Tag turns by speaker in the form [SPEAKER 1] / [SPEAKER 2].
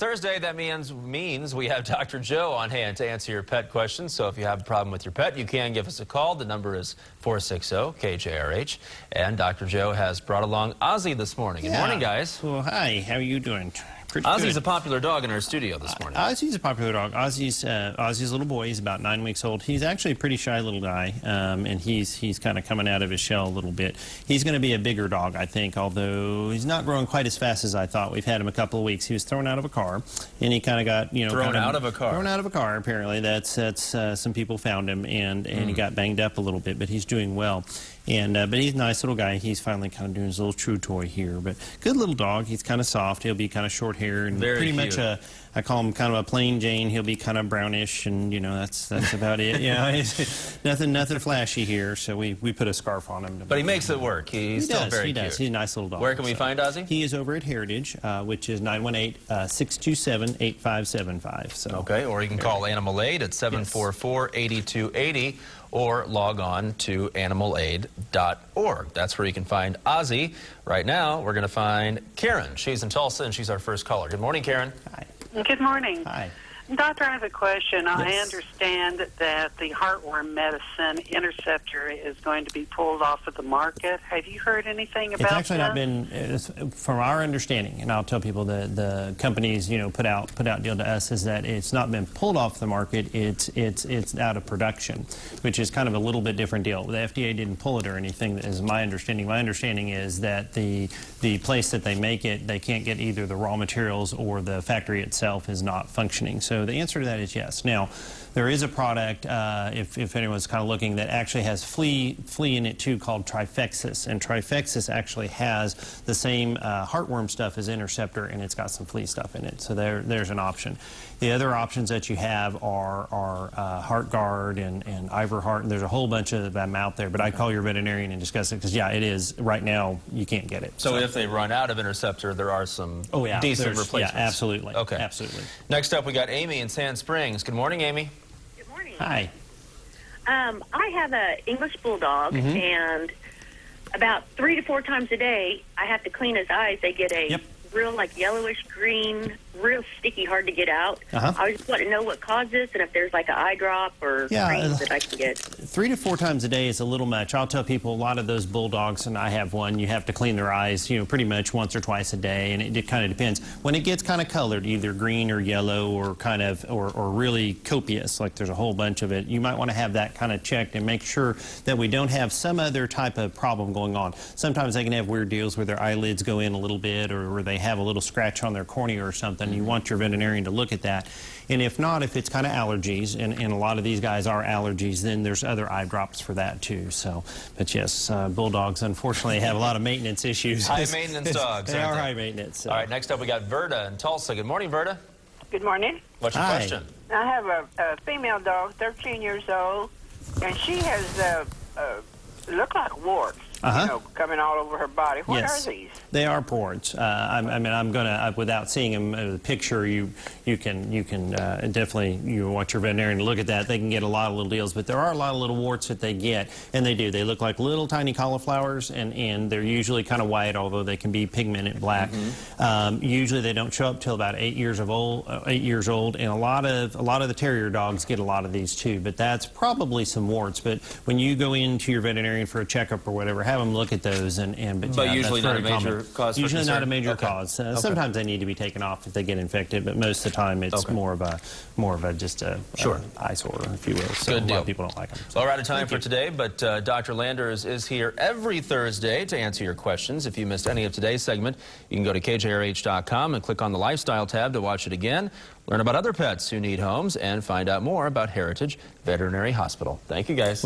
[SPEAKER 1] Thursday. That means we have Dr. Joe on hand to answer your pet questions. So if you have a problem with your pet, you can give us a call. The number is 460-KJRH. And Dr. Joe has brought along Ozzie this morning. Good morning, guys.
[SPEAKER 2] Well, hi. How are you doing? Pretty
[SPEAKER 1] Ozzie's
[SPEAKER 2] good.
[SPEAKER 1] a popular dog in our studio this morning.
[SPEAKER 2] Ozzie's a popular dog. Ozzie's a little boy. He's about 9 weeks old. He's actually a pretty shy little guy, and he's kind of coming out of his shell a little bit. He's going to be a bigger dog, I think, although he's not growing quite as fast as I thought. We've had him a couple of weeks. He was thrown out of a car, and he kind of got,
[SPEAKER 1] thrown out of a car.
[SPEAKER 2] Thrown out of a car. Apparently, that's some people found him, and he got banged up a little bit, but he's doing well. And but he's a nice little guy. He's finally kind of doing his little chew toy here. But good little dog. He's kind of soft. He'll be kind of short hair and
[SPEAKER 1] Very
[SPEAKER 2] pretty
[SPEAKER 1] cute.
[SPEAKER 2] much I call him kind of a plain Jane. He'll be kind of brownish, and that's about it. Yeah, nothing flashy here. So we put a scarf on him.
[SPEAKER 1] But he makes it work. He's still very cute.
[SPEAKER 2] He does. He's a nice little dog.
[SPEAKER 1] Where can we find Ozzie?
[SPEAKER 2] He is over at Heritage, which is 918-627-8575. So
[SPEAKER 1] okay, or you can call Animal Aid at 744-8280 or log on to animalaid.org. That's where you can find Ozzie. Right now, we're going to find Karen. She's in Tulsa, and she's our first caller. Good morning, Karen.
[SPEAKER 2] Hi.
[SPEAKER 3] Good morning.
[SPEAKER 2] Hi.
[SPEAKER 3] Doctor, I have a question.
[SPEAKER 2] Yes.
[SPEAKER 3] I understand that the heartworm medicine Interceptor is going to be pulled off of the market. Have you heard anything about that?
[SPEAKER 2] It's actually not been, from our understanding, and I'll tell people the companies put out deal to us is that it's not been pulled off the market. It's out of production, which is kind of a little bit different deal. The FDA didn't pull it or anything. Is my understanding. My understanding is that the place that they make it, they can't get either the raw materials or the factory itself is not functioning. So the answer to that is yes. Now, there is a product, if anyone's kind of looking, that actually has flea in it too, called Trifexis. And Trifexis actually has the same heartworm stuff as Interceptor, and it's got some flea stuff in it. So there's an option. The other options that you have are HeartGuard and Ivorheart, and there's a whole bunch of them out there. But I'd call your veterinarian and discuss it, because, yeah, it is. Right now, you can't get it.
[SPEAKER 1] So if they run out of Interceptor, there are some decent replacements.
[SPEAKER 2] Yeah, absolutely.
[SPEAKER 1] Okay.
[SPEAKER 2] Absolutely.
[SPEAKER 1] Next up, we got Amy in Sand Springs. Good morning, Amy.
[SPEAKER 4] Good morning.
[SPEAKER 2] Hi.
[SPEAKER 4] I have an English Bulldog, and about 3 to 4 times a day, I have to clean his eyes. They get a real, like, yellowish green, real sticky, hard to get out. I just want to know what caused this and if there's, like, an eye drop or cream that I can get.
[SPEAKER 2] 3 to 4 times a day is a little much. I'll tell people a lot of those Bulldogs, and I have one, you have to clean their eyes, pretty much once or twice a day, and it kind of depends. When it gets kind of colored, either green or yellow or kind of, or really copious, like there's a whole bunch of it, you might want to have that kind of checked and make sure that we don't have some other type of problem going on. Sometimes they can have weird deals where their eyelids go in a little bit, or where they have a little scratch on their cornea or something. You want your veterinarian to look at that. And if not, if it's kind of allergies, and a lot of these guys are allergies, then there's other eye drops for that too. So, but yes, Bulldogs unfortunately have a lot of maintenance issues.
[SPEAKER 1] High maintenance dogs.
[SPEAKER 2] They are high maintenance. So.
[SPEAKER 1] All right, next up we got Berta in Tulsa. Good morning, Berta.
[SPEAKER 5] Good morning.
[SPEAKER 1] What's your question?
[SPEAKER 5] I have a female dog, 13 years old, and she has look like warts. Coming all over her body. What are these?
[SPEAKER 2] They are warts. I mean, I'm gonna, without seeing them, the picture, you can definitely, you want your veterinarian to look at that. They can get a lot of little deals, but there are a lot of little warts that they get, and they do. They look like little tiny cauliflowers, and they're usually kind of white, although they can be pigmented black. Usually they don't show up till about 8 years old, and a lot of the terrier dogs get a lot of these too. But that's probably some warts. But when you go into your veterinarian for a checkup or whatever, have them look at those, but
[SPEAKER 1] usually not a major cause.
[SPEAKER 2] Usually not a major cause. Sometimes they need to be taken off if they get infected, but most of the time it's more of a just a eyesore, if you will. So a lot of people don't like them. So.
[SPEAKER 1] Well, we're out of time for today, but Dr. Landers is here every Thursday to answer your questions. If you missed any of today's segment, you can go to KJRH.com and click on the Lifestyle tab to watch it again, learn about other pets who need homes, and find out more about Heritage Veterinary Hospital. Thank you, guys.